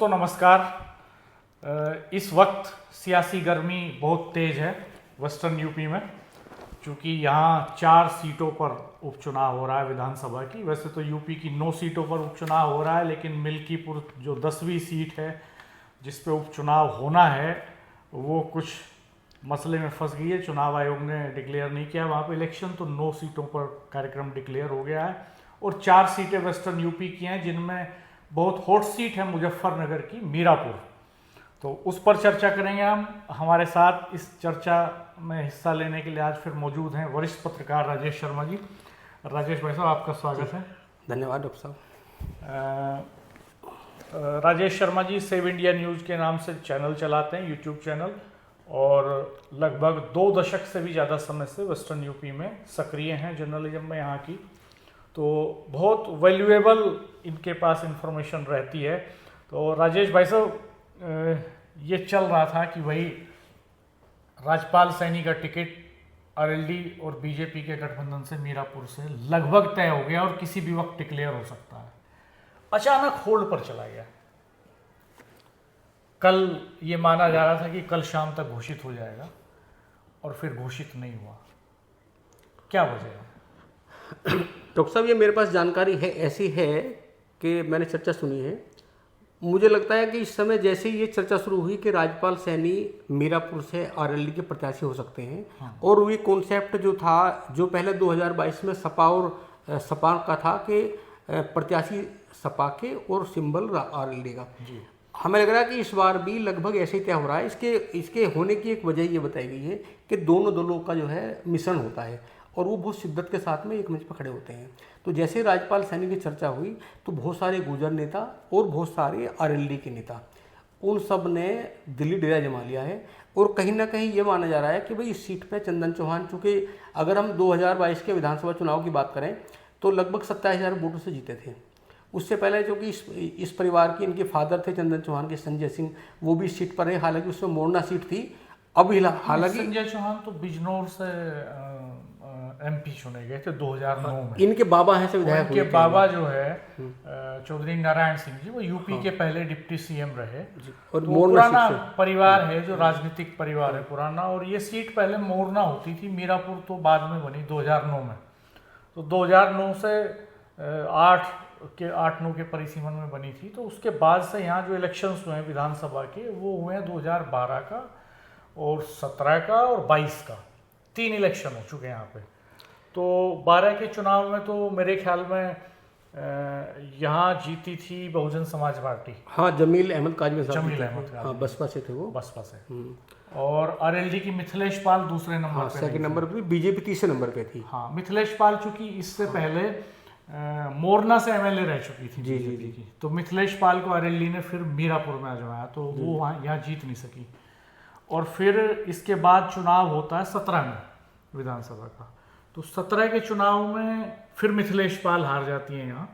दोस्तों नमस्कार। इस वक्त सियासी गर्मी बहुत तेज है वेस्टर्न यूपी में, क्योंकि यहाँ 4 सीटों पर उपचुनाव हो रहा है विधानसभा की। वैसे तो यूपी की 9 सीटों पर उपचुनाव हो रहा है, लेकिन मिल्कीपुर जो 10वीं सीट है जिस पे उपचुनाव होना है वो कुछ मसले में फंस गई है। चुनाव आयोग ने डिक्लेयर नहीं किया वहाँ पे इलेक्शन, तो 9 सीटों पर कार्यक्रम डिक्लेयर हो गया है और 4 सीटें वेस्टर्न यूपी की हैं, जिनमें बहुत हॉट सीट है मुजफ्फरनगर की मीरापुर। तो उस पर चर्चा करेंगे हम। हमारे साथ इस चर्चा में हिस्सा लेने के लिए आज फिर मौजूद हैं वरिष्ठ पत्रकार राजेश शर्मा जी। राजेश भाई साहब, आपका स्वागत है। धन्यवाद डॉक्टर साहब। Rajesh Sharma ji save India news के नाम से चैनल चलाते हैं, यूट्यूब चैनल, और लगभग 2 दशक से भी ज़्यादा समय से वेस्टर्न यूपी में सक्रिय हैं जर्नलिज्म में यहाँ की। तो बहुत वैल्यूएबल इनके पास इंफॉर्मेशन रहती है। तो राजेश भाई साहब, ये चल रहा था कि वही राजपाल सैनी का टिकट आरएलडी और बीजेपी के गठबंधन से मीरापुर से लगभग तय हो गया और किसी भी वक्त डिक्लेयर हो सकता है। अचानक होल्ड पर चला गया। कल ये माना जा रहा था कि कल शाम तक घोषित हो जाएगा और फिर घोषित नहीं हुआ। क्या वजह है? डॉक्टर साहब, ये मेरे पास जानकारी है, ऐसी है कि मैंने चर्चा सुनी है। मुझे लगता है कि इस समय जैसे ही ये चर्चा शुरू हुई कि राजपाल सैनी मीरापुर से आरएलडी के प्रत्याशी हो सकते हैं, और ये कॉन्सेप्ट जो था, जो पहले 2022 में सपा और सपा का था कि प्रत्याशी सपा के और सिंबल आरएलडी का, हमें लग रहा है कि इस बार भी लगभग ऐसे ही तय हो रहा है। इसके होने की एक वजह ये बताई गई है कि दोनों दलों का जो है मिश्रण होता है और वो बहुत शिद्दत के साथ में एक मंच पर खड़े होते हैं। तो जैसे राजपाल सैनी की चर्चा हुई तो बहुत सारे गुर्जर नेता और बहुत सारे आरएलडी के नेता, उन सब ने दिल्ली डेरा जमा लिया है। और कहीं ना कहीं ये माना जा रहा है कि भाई इस सीट पे चंदन चौहान, चूँकि अगर हम 2022 के विधानसभा चुनाव की बात करें तो लगभग 27,000 वोटों से जीते थे। उससे पहले जो कि इस परिवार की, इनके फादर थे चंदन चौहान के, संजय सिंह, वो भी इस सीट पर रहे। हालांकि उसमें मोरना सीट थी। अब हालांकि संजय चौहान तो बिजनौर से एमपी चुने गए थे 2009 में। इनके बाबा हैं से विधायक। इनके बाबा जो है चौधरी नारायण सिंह जी, वो यूपी के पहले डिप्टी सीएम रहे। और तो पुराना परिवार है, जो राजनीतिक परिवार है पुराना। और ये सीट पहले मोरना होती थी, मीरापुर तो बाद में बनी 2009 में। तो 2009 से 8-9 के परिसीमन में बनी थी। तो उसके बाद से यहाँ जो इलेक्शंस हुए हैं विधानसभा के, वो हुए हैं 2012 का और 17 का और 22 का। 3 इलेक्शन हो चुके हैं यहाँ पे। तो 12 के चुनाव में तो मेरे ख्याल में यहाँ जीती थी बहुजन समाज पार्टी। हाँ, जमील अहमद काजमी साहब। जमील अहमद काजमी, हाँ, बसपा से थे वो। बसपा से। और आरएलडी की मिथिलेश पाल दूसरे नंबर पे, सेकंड नंबर पे, बीजेपी तीसरे नंबर पे थी। हाँ, मिथिलेश पाल चूंकि इससे पहले मोरना से एमएलए रह चुकी थी जी। तो मिथिलेश पाल को आरएलडी ने फिर मीरापुर में आजमाया, तो वो यहाँ जीत नहीं सकी। और फिर इसके बाद चुनाव होता है 17 में विधानसभा का। तो 17 के चुनाव में फिर मिथिलेश पाल हार जाती हैं यहाँ।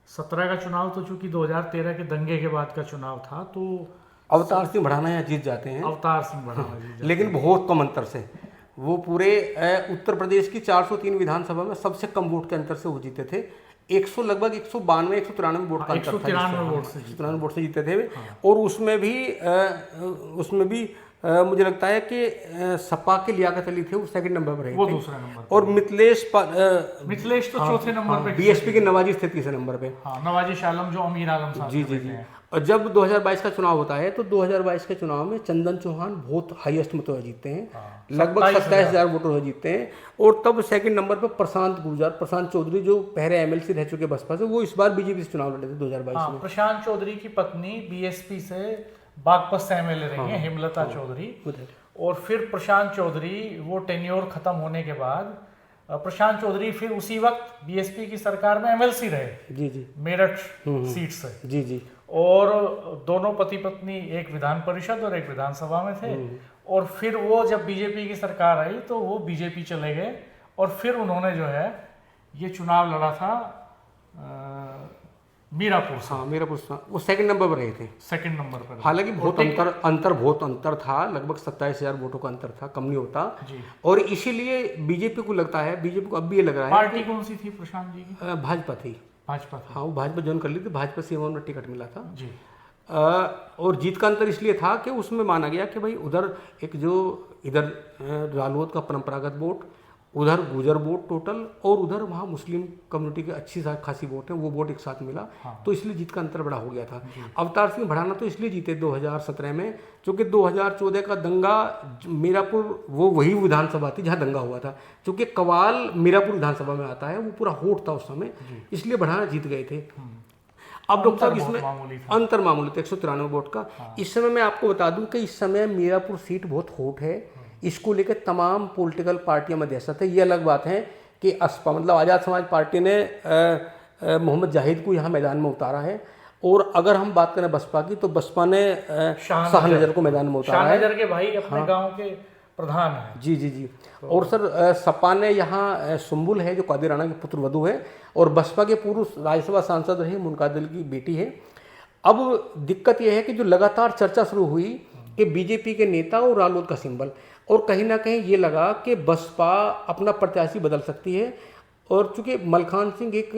17 का चुनाव तो चूंकि 2013 के दंगे के बाद का चुनाव था, तो अवतार सिंह भड़ाना यहाँ जीत जाते हैं। अवतार सिंह भड़ाना जीत जाते लेकिन बहुत कम अंतर से। वो पूरे उत्तर प्रदेश की 403 विधानसभा में सबसे कम वोट के अंतर से वो जीते थे। लगभग 192-193 वोट का अंतर था। 193 वोट से जीते थे। और उसमें भी मुझे लगता है कि सपा के लियाकत अली थे, वो सेकंड नंबर पर रहे, वो दूसरा नंबर। और मिथिलेश तो चौथे नंबर पे। बीएसपी के नवाजी थे तीसरे नंबर पे। हाँ, नवाजिश आलम जो अमीर आलम साहब। जी। और जब 2022 का चुनाव होता है तो 2022 के चुनाव में चंदन चौहान बहुत हाईएस्ट मतों से जीतते हैं। लगभग 27,000 वोटों से जीतते हैं। और तब सेकंड नंबर पर प्रशांत चौधरी, जो पहले एमएलसी रह चुके बसपा से, वो इस बार बीजेपी से चुनाव लड़े थे 2022 में। प्रशांत चौधरी की पत्नी बीएसपी से बागपत से एमएलए रही हैं, हेमलता चौधरी। और फिर प्रशांत चौधरी, वो टेन्योर खत्म होने के बाद प्रशांत चौधरी फिर उसी वक्त बीएसपी की सरकार में एमएलसी रहे। जी। मेरठ सीट से। जी। और दोनों पति पत्नी एक विधान परिषद और एक विधानसभा में थे। और फिर वो जब बीजेपी की सरकार आई तो वो बीजेपी चले गए और फिर उन्होंने जो है ये चुनाव लड़ा था मीरापुर से। हाँ, मीरापुर से वो सेकंड नंबर पर रहे थे। सेकंड नंबर पर। हालांकि बहुत अंतर था। लगभग 27,000 वोटों का अंतर था, कम नहीं होता जी। और इसीलिए बीजेपी को लगता है, बीजेपी को अब भी ये लग रहा है। पार्टी कौन सी थी प्रशांत जी की? भाजपा थी। भाजपा थी। हाँ, वो भाजपा ज्वाइन कर ली थी। भाजपा से उन्हें टिकट मिला था जी। और जीत का अंतर इसलिए था कि उसमें माना गया कि भाई उधर एक जो इधर रालोद का परंपरागत वोट, उधर गुजर वोट टोटल, और उधर वहाँ मुस्लिम कम्युनिटी के अच्छी खासी वोट है, वो वोट एक साथ मिला। हाँ। तो इसलिए जीत का अंतर बड़ा हो गया था। अवतार सिंह भड़ाना तो इसलिए जीते 2017 में, क्योंकि 2014 का दंगा मीरापुर वो वही विधानसभा थी जहाँ दंगा हुआ था, क्योंकि कवाल मीरापुर विधानसभा में आता है, वो पूरा होट था उस समय, इसलिए भड़ाना जीत गए थे। अब डॉक्टर साहब इसमें अंतर मामूली था 193 वोट का। हाँ। इस समय मैं आपको बता दूं कि इस समय मीरापुर सीट बहुत होट है, इसको लेकर तमाम पॉलिटिकल पार्टियां में दहशत है। ये अलग बात है कि असपा मतलब आज़ाद समाज पार्टी ने मोहम्मद जाहिद को यहाँ मैदान में उतारा है, और अगर हम बात करें बसपा की तो बसपा ने शाहनजर को मैदान में उतारा है। शाहनजर के भाई अपने गांव के प्रधान है। जी जी जी। और सर सपा ने यहाँ सुम्बुल है जो कादिर राणा की पुत्र वधू है, और बसपा के पूर्व राज्यसभा सांसद रहे मुनकादिल की बेटी है। अब दिक्कत यह है कि जो लगातार चर्चा शुरू हुई कि बीजेपी के नेता और रालोद का सिंबल, और कहीं ना कहीं ये लगा कि बसपा अपना प्रत्याशी बदल सकती है। और चूंकि मलखान सिंह एक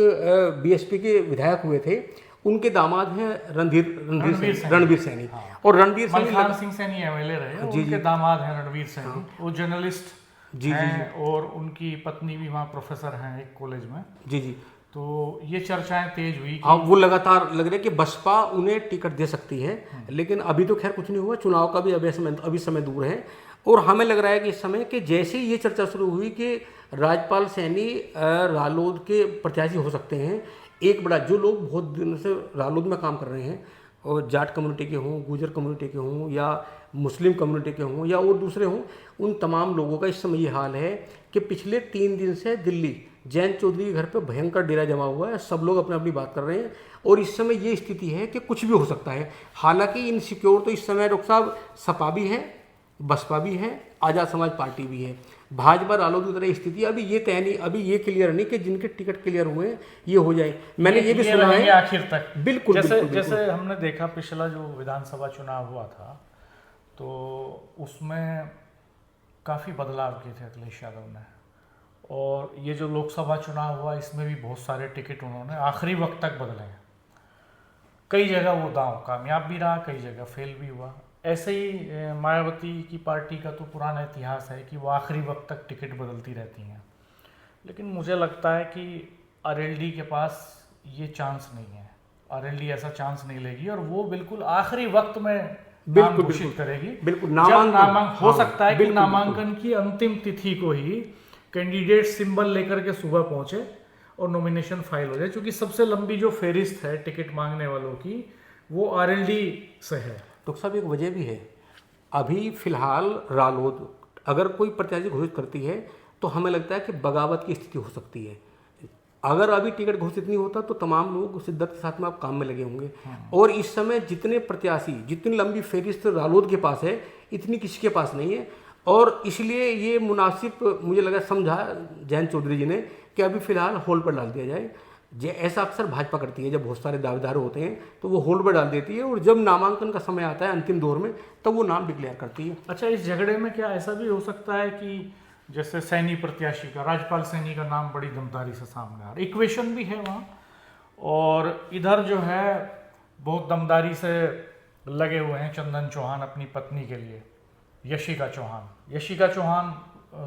बीएसपी के विधायक हुए थे, उनके दामाद हैं रणवीर सैनी। हाँ। और रणवीर मलखान सिंह सैनी एमएलए रहे, उनके दामाद हैं रणवीर सैनी। हाँ। वो जर्नलिस्ट हैं और उनकी पत्नी भी वहाँ प्रोफेसर हैं एक कॉलेज में। जी जी। तो ये चर्चाएं तेज हुई। हाँ, वो लगातार लग रहा है कि बसपा उन्हें टिकट दे सकती है, लेकिन अभी तो खैर कुछ नहीं हुआ, चुनाव का भी अभी समय दूर है। और हमें लग रहा है कि इस समय कि जैसे ये चर्चा शुरू हुई कि राजपाल सैनी रालोद के प्रत्याशी हो सकते हैं, एक बड़ा जो लोग बहुत दिनों से रालोद में काम कर रहे हैं, और जाट कम्युनिटी के हों, गुजर कम्युनिटी के हों, या मुस्लिम कम्युनिटी के हों, या और दूसरे हों, उन तमाम लोगों का इस समय ये हाल है कि पिछले 3 दिन से दिल्ली जैन चौधरी के घर पे भयंकर डेरा जमा हुआ है। सब लोग अपने अपनी बात कर रहे हैं, और इस समय ये स्थिति है कि कुछ भी हो सकता है। हालांकि इनसिक्योर तो इस समय डॉक्टर साहब सपा भी है, बसपा भी है, आज़ाद समाज पार्टी भी है, भाजपा रालोद की तरह स्थिति अभी ये तय नहीं, अभी ये क्लियर नहीं कि जिनके टिकट क्लियर हुए हैं ये हो जाए। मैंने ये भी सुना है आखिर तक। बिल्कुल जैसे हमने देखा पिछला जो विधानसभा चुनाव हुआ था, तो उसमें काफ़ी बदलाव किए थे अखिलेश यादव ने, और ये जो लोकसभा चुनाव हुआ इसमें भी बहुत सारे टिकट उन्होंने आखिरी वक्त तक बदले हैं। कई जगह वो दांव कामयाब भी रहा, कई जगह फेल भी हुआ। ऐसे ही मायावती की पार्टी का तो पुराना इतिहास है कि वो आखिरी वक्त तक टिकट बदलती रहती हैं, लेकिन मुझे लगता है कि आरएलडी के पास ये चांस नहीं है। आरएलडी ऐसा चांस नहीं लेगी, और वो बिल्कुल आखिरी वक्त में नाम घोषित करेगी। बिल्कुल नामांकन हो सकता है कि नामांकन की अंतिम तिथि को ही कैंडिडेट सिंबल लेकर के सुबह पहुंचे और नॉमिनेशन फाइल हो जाए, क्योंकि सबसे लंबी जो फेरिस्त है टिकट मांगने वालों की वो आरएलडी से है। डॉक्टर साहब एक वजह भी है, अभी फिलहाल रालोद अगर कोई प्रत्याशी घोषित करती है तो हमें लगता है कि बगावत की स्थिति हो सकती है। अगर अभी टिकट घोषित नहीं होता तो तमाम लोग शिद्दत के साथ में आप काम में लगे होंगे। और इस समय जितने प्रत्याशी, जितनी लंबी फेरिस्त रालोद के पास है, इतनी किसी के पास नहीं है, और इसलिए ये मुनासिब मुझे लगा समझा जैन चौधरी जी ने कि अभी फिलहाल होल्ड पर डाल दिया जाए। ऐसा अक्सर भाजपा करती है, जब बहुत सारे दावेदार होते हैं तो वो होल्ड पर डाल देती है, और जब नामांकन का समय आता है अंतिम दौर में तब वो नाम डिक्लेयर करती है। अच्छा, इस झगड़े में क्या ऐसा भी हो सकता है कि जैसे सैनी प्रत्याशी का, राजपाल सैनी का नाम बड़ी दमदारी से सामने आ रहा है, इक्वेशन भी है वहाँ, और इधर जो है बहुत दमदारी से लगे हुए हैं चंदन चौहान अपनी पत्नी के लिए, यशिका चौहान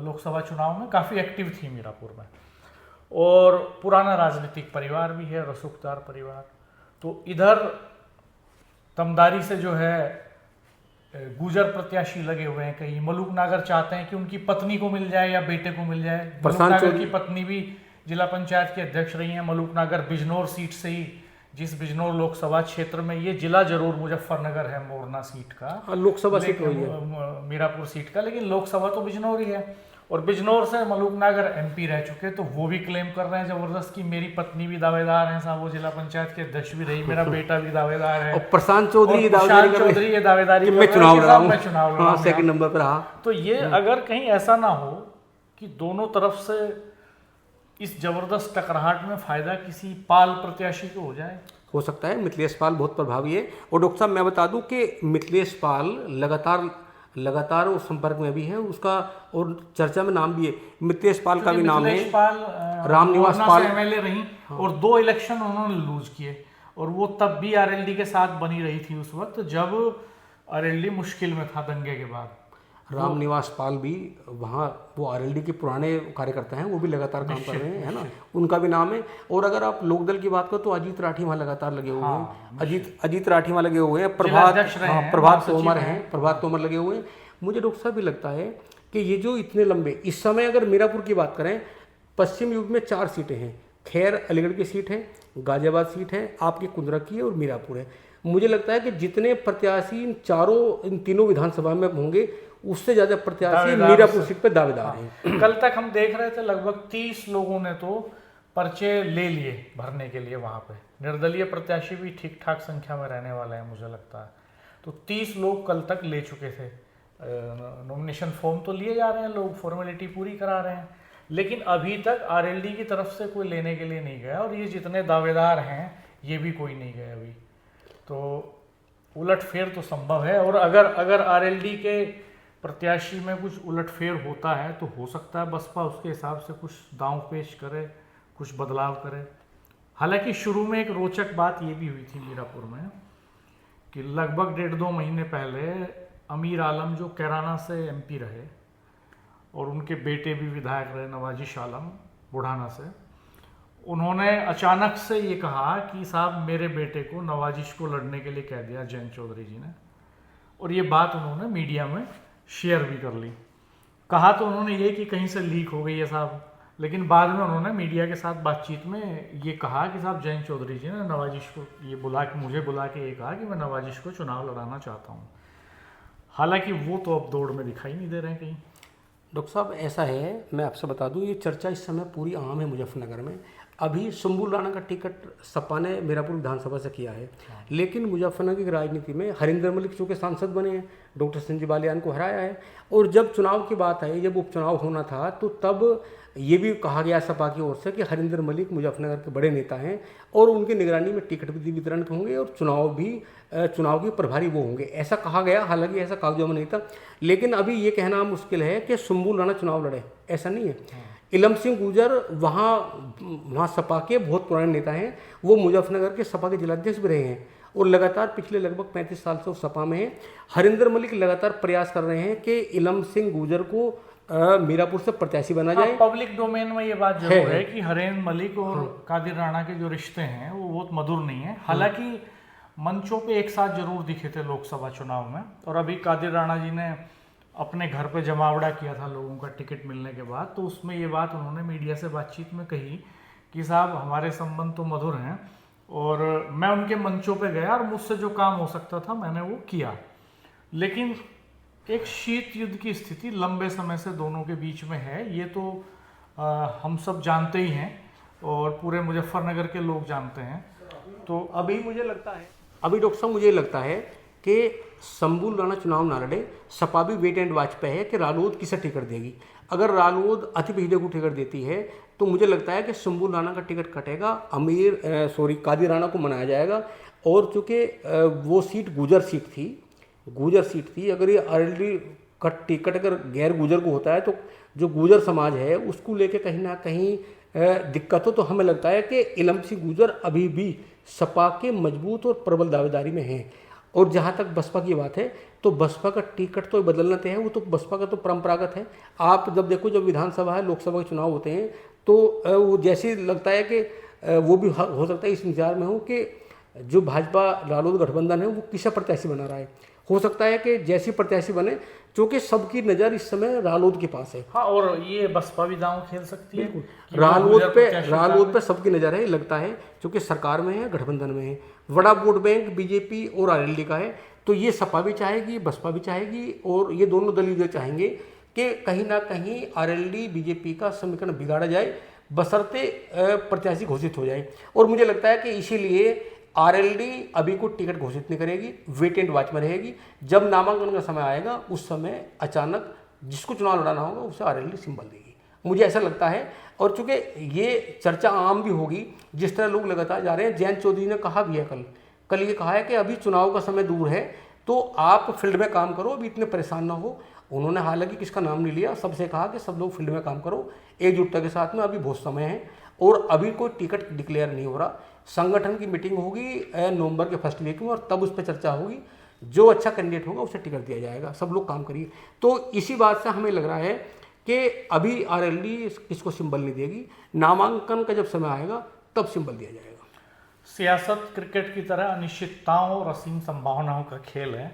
लोकसभा चुनाव में काफ़ी एक्टिव थी मीरापुर में, और पुराना राजनीतिक परिवार भी है, रसूखदार परिवार। तो इधर दमदारी से जो है गुजर प्रत्याशी लगे हुए हैं, कहीं मलूक नागर चाहते हैं कि उनकी पत्नी को मिल जाए या बेटे को मिल जाए। मलूक नागर की पत्नी भी जिला पंचायत के अध्यक्ष रही हैं। मलूक नागर बिजनौर सीट से ही, जिस बिजनौर लोकसभा क्षेत्र में, ये जिला जरूर मुजफ्फरनगर है मोरना सीट का, लोकसभा सीट मीरापुर सीट का, लेकिन लोकसभा तो बिजनौर ही है। और बिजनौर से मलूक नागर एमपी रह चुके, तो वो भी क्लेम कर रहे हैं जबरदस्त कि मेरी पत्नी भी दावेदार है साहब, वो जिला पंचायत के अध्यक्ष भी रही, मेरा बेटा भी दावेदार है। और प्रशांत चौधरी ये दावेदारी मैं चुनाव लड़ा, सेकंड नंबर पर रहा। तो ये अगर कहीं ऐसा ना हो कि दोनों तरफ से इस जबरदस्त टकराहट में फायदा किसी पाल प्रत्याशी को हो सकता है। मिथिलेश पाल बहुत प्रभावी है, और डॉक्टर साहब मैं बता दूं कि मिथिलेश पाल लगातार उस संपर्क में भी है उसका, और चर्चा में नाम भी है मिथिलेश पाल का भी नाम है। पाल रामनिवास पाल एमएलए रही, और 2 इलेक्शन उन्होंने लूज किए, और वो तब भी आरएलडी के साथ बनी रही थी उस वक्त जब आरएलडी मुश्किल में था दंगे के बाद। रामनिवास पाल भी वहाँ, वो आरएलडी के पुराने कार्यकर्ता हैं, वो भी लगातार काम कर रहे हैं, है ना, उनका भी नाम है। और अगर आप लोकदल की बात करो तो अजीत राठी वहाँ लगातार लगे हुए हैं, अजीत राठी वहाँ लगे हुए हैं, प्रभात तोमर लगे हुए हैं। मुझे डॉक्टर साहब भी लगता है कि ये जो इतने लंबे, इस समय अगर मीरापुर की बात करें, पश्चिम यूपी में 4 सीटें हैं। खैर अलीगढ़ की सीट है, गाजियाबाद सीट है, आपकी कुंदरा की है और मीरापुर है। मुझे लगता है कि जितने प्रत्याशी इन तीनों विधानसभा में होंगे उससे ज्यादा प्रत्याशी मीरापुर सीट पे दावेदार हैं। कल तक हम देख रहे थे लगभग 30 लोगों ने तो पर्चे ले लिए भरने के लिए वहां पे। निर्दलीय प्रत्याशी भी ठीक ठाक संख्या में रहने वाले हैं मुझे लगता है। तो 30 लोग कल तक ले चुके थे। नॉमिनेशन फॉर्म तो लिए जा रहे हैं, लोग फॉर्मेलिटी पूरी करा रहे हैं, लेकिन अभी तक आरएलडी की तरफ से कोई लेने के लिए नहीं गया। और ये जितने दावेदार हैं ये भी कोई नहीं गए अभी। तो उलटफेर तो संभव है। और अगर आरएलडी के प्रत्याशी में कुछ उलटफेर होता है तो हो सकता है बसपा उसके हिसाब से कुछ दांव पेश करे, कुछ बदलाव करे। हालांकि शुरू में एक रोचक बात ये भी हुई थी मीरापुर में कि लगभग 1.5-2 महीने पहले अमीर आलम जो कैराना से एमपी रहे और उनके बेटे भी विधायक रहे नवाजिश आलम बुढ़ाना से, उन्होंने अचानक से ये कहा कि साहब मेरे बेटे को नवाजिश को लड़ने के लिए कह दिया जयंत चौधरी जी ने। और ये बात उन्होंने मीडिया में शेयर भी कर ली। कहा तो उन्होंने ये कि कहीं से लीक हो गई है साहब, लेकिन बाद में उन्होंने मीडिया के साथ बातचीत में ये कहा कि साहब जयंत चौधरी जी ने नवाजिश को मुझे बुला के ये कहा कि मैं नवाजिश को चुनाव लड़ाना चाहता हूँ। हालांकि वो तो अब दौड़ में दिखाई नहीं दे रहे हैं कहीं। डॉक्टर साहब ऐसा है, मैं आपसे बता दूं, ये चर्चा इस समय पूरी आम है मुजफ्फरनगर में। अभी सुंबुल राणा का टिकट सपा ने मीरापुर विधानसभा से किया है, लेकिन मुजफ्फरनगर की राजनीति में हरिंदर मलिक चूँकि सांसद बने हैं, डॉक्टर संजय बालियान को हराया है। और जब चुनाव की बात आई, जब उपचुनाव होना था, तो तब ये भी कहा गया सपा की ओर से कि हरिंदर मलिक मुजफ्फरनगर के बड़े नेता हैं और उनकी निगरानी में टिकट भी वितरण होंगे और चुनाव के प्रभारी वो होंगे, ऐसा कहा गया। हालांकि ऐसा कागजों में नहीं था, लेकिन अभी ये कहना मुश्किल है कि सुंबुल राणा चुनाव लड़े, ऐसा नहीं है। इलम सिंह गुर्जर वहाँ सपा के बहुत पुराने नेता हैं, वो मुजफ्फरनगर के सपा के जिलाध्यक्ष भी रहे हैं और लगातार पिछले लगभग 35 साल से वो सपा में है। हरिंदर मलिक लगातार प्रयास कर रहे हैं कि इलम सिंह गुर्जर को मीरापुर से प्रत्याशी बना जाए। पब्लिक डोमेन में ये बात जरूर है कि हरिंदर मलिक और कादिर राणा के जो रिश्ते हैं वो बहुत मधुर नहीं है। हालांकि मंचों पे एक साथ जरूर दिखे थे लोकसभा चुनाव में, और अभी कादिर राणा जी ने अपने घर पे जमावड़ा किया था लोगों का टिकट मिलने के बाद, तो उसमें ये बात उन्होंने मीडिया से बातचीत में कही कि साहब हमारे संबंध तो मधुर हैं और मैं उनके मंचों पे गया और मुझसे जो काम हो सकता था मैंने वो किया। लेकिन एक शीत युद्ध की स्थिति लंबे समय से दोनों के बीच में है, ये तो हम सब जानते ही हैं और पूरे मुजफ्फरनगर के लोग जानते हैं। तो अभी मुझे लगता है, अभी डॉक्टर साहब मुझे लगता है कि शंभुल राणा चुनाव ना लड़े, सपा भी वेट एंड वॉच पे है कि रालोद किसे टिकट देगी। अगर रालोद अति भिदे को टिकट देती है तो मुझे लगता है कि शंभुल राणा का टिकट कटेगा, कादिर राणा को मनाया जाएगा। और चूँकि वो सीट गुजर सीट थी, अगर ये आरएलडी का टिकट अगर गैर गुजर को होता है तो जो गुजर समाज है उसको लेके कहीं ना कहीं दिक्कत हो। तो हमें लगता है कि इलम सिंह गुर्जर अभी भी सपा के मजबूत और प्रबल दावेदारी में हैं। और जहाँ तक बसपा की बात है तो बसपा का टिकट तो बदलना तय है, वो तो बसपा का तो परंपरागत है। आप जब देखो, जब विधानसभा है, लोकसभा के चुनाव होते हैं तो वो जैसे लगता है कि वो भी हो सकता है इस इंतजार में हो कि जो भाजपा रालोद गठबंधन है वो किसा प्रत्याशी बना रहा है। हो सकता है कि जैसी प्रत्याशी बने, क्योंकि सबकी नज़र इस समय रालोद के पास है। हाँ, और ये बसपा भी दांव खेल सकती है। रालोद पे सबकी नज़र है, लगता है, क्योंकि सरकार में है, गठबंधन में है। बड़ा वोट बैंक बीजेपी और आरएलडी का है, तो ये सपा भी चाहेगी, बसपा भी चाहेगी और ये दोनों दल ये चाहेंगे कि कहीं ना कहीं आरएलडी बीजेपी का समीकरण बिगाड़ा जाए, बशर्ते प्रत्याशी घोषित हो जाए। और मुझे लगता है कि इसीलिए आरएलडी अभी को टिकट घोषित नहीं करेगी, वेट एंड वॉच में रहेगी। जब नामांकन का समय आएगा उस समय अचानक जिसको चुनाव लड़ाना होगा उसे आरएलडी सिंबल देगी, मुझे ऐसा लगता है। और चूंकि ये चर्चा आम भी होगी, जिस तरह लोग लगातार जा रहे हैं, जयंत चौधरी ने कहा भी है कल ये कहा है कि अभी चुनाव का समय दूर है तो आप फील्ड में काम करो, अभी इतने परेशान ना हो। उन्होंने हालांकि किसका नाम नहीं लिया, सबसे कहा कि सब लोग फील्ड में काम करो एकजुटता के साथ में, अभी बहुत समय है। और अभी कोई टिकट डिक्लेयर नहीं हो रहा। संगठन की मीटिंग होगी नवंबर के फर्स्ट वीक में और तब उस पर चर्चा होगी। जो अच्छा कैंडिडेट होगा उसे टिकट दिया जाएगा। सब लोग काम करिए। तो इसी बात से हमें लग रहा है कि अभी आरएलडी इसको सिंबल नहीं देगी, नामांकन का जब समय आएगा तब सिंबल दिया जाएगा। सियासत क्रिकेट की तरह अनिश्चितताओं और असीम संभावनाओं का खेल है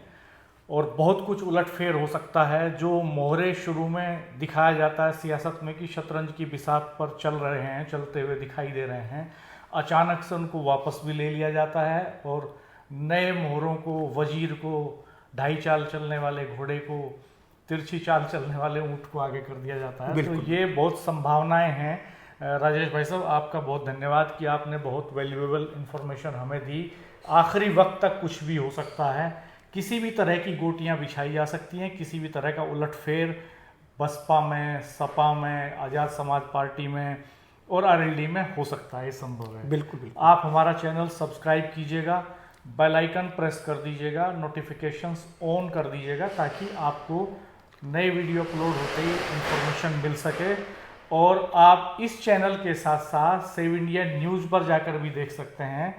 और बहुत कुछ उलटफेर हो सकता है। जो मोहरे शुरू में दिखाया जाता है सियासत में कि शतरंज की बिसात पर चल रहे हैं, चलते हुए दिखाई दे रहे हैं, अचानक से उनको वापस भी ले लिया जाता है और नए मोहरों को, वजीर को, ढाई चाल चलने वाले घोड़े को, तिरछी चाल चलने वाले ऊँट को आगे कर दिया जाता है। तो ये बहुत संभावनाएं हैं। राजेश भाई साहब, आपका बहुत धन्यवाद कि आपने बहुत वैल्यूएबल इंफॉर्मेशन हमें दी। आखिरी वक्त तक कुछ भी हो सकता है, किसी भी तरह की गोटियां बिछाई जा सकती हैं, किसी भी तरह का उलटफेर बसपा में, सपा में, आज़ाद समाज पार्टी में और आरएलडी में हो सकता है। ये संभव है। बिल्कुल बिल्कुल। आप हमारा चैनल सब्सक्राइब कीजिएगा, बेल आइकन प्रेस कर दीजिएगा, नोटिफिकेशंस ऑन कर दीजिएगा ताकि आपको नए वीडियो अपलोड होते ही इंफॉर्मेशन मिल सके। और आप इस चैनल के साथ साथ सेव इंडिया न्यूज़ पर जाकर भी देख सकते हैं।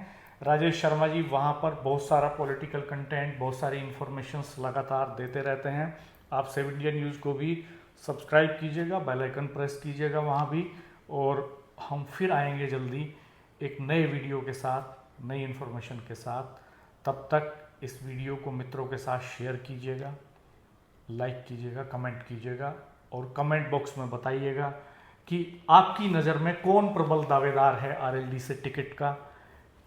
राजेश शर्मा जी वहाँ पर बहुत सारा पॉलिटिकल कंटेंट, बहुत सारी इंफॉर्मेशंस लगातार देते रहते हैं। आप सेव इंडिया न्यूज़ को भी सब्सक्राइब कीजिएगा, बेल आइकन प्रेस कीजिएगा वहाँ भी। और हम फिर आएंगे जल्दी एक नए वीडियो के साथ, नई इन्फॉर्मेशन के साथ। तब तक इस वीडियो को मित्रों के साथ शेयर कीजिएगा, लाइक कीजिएगा, कमेंट कीजिएगा और कमेंट बॉक्स में बताइएगा कि आपकी नज़र में कौन प्रबल दावेदार है आरएलडी से टिकट का,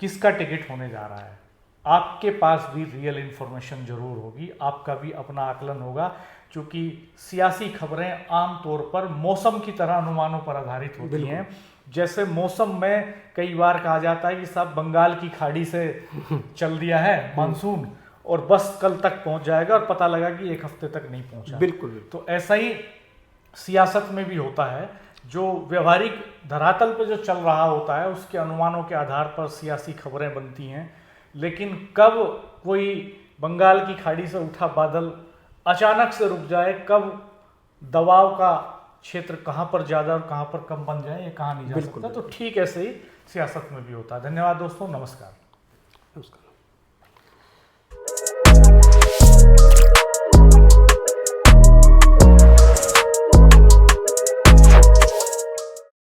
किसका टिकट होने जा रहा है। आपके पास भी रियल इन्फॉर्मेशन जरूर होगी, आपका भी अपना आकलन होगा, क्योंकि सियासी खबरें आमतौर पर मौसम की तरह अनुमानों पर आधारित होती हैं। जैसे मौसम में कई बार कहा जाता है कि साहब बंगाल की खाड़ी से चल दिया है मानसून और बस कल तक पहुंच जाएगा और पता लगा कि एक हफ्ते तक नहीं पहुंचा। बिल्कुल। तो ऐसा ही सियासत में भी होता है। जो व्यवहारिक धरातल पर जो चल रहा होता है उसके अनुमानों के आधार पर सियासी खबरें बनती हैं, लेकिन कब कोई बंगाल की खाड़ी से उठा बादल अचानक से रुक जाए, कब दबाव का क्षेत्र कहाँ पर ज़्यादा और कहाँ पर कम बन जाए, ये कहा नहीं जा सकता। तो ठीक ऐसे ही सियासत में भी होता है। धन्यवाद दोस्तों, नमस्कार। नमस्कार।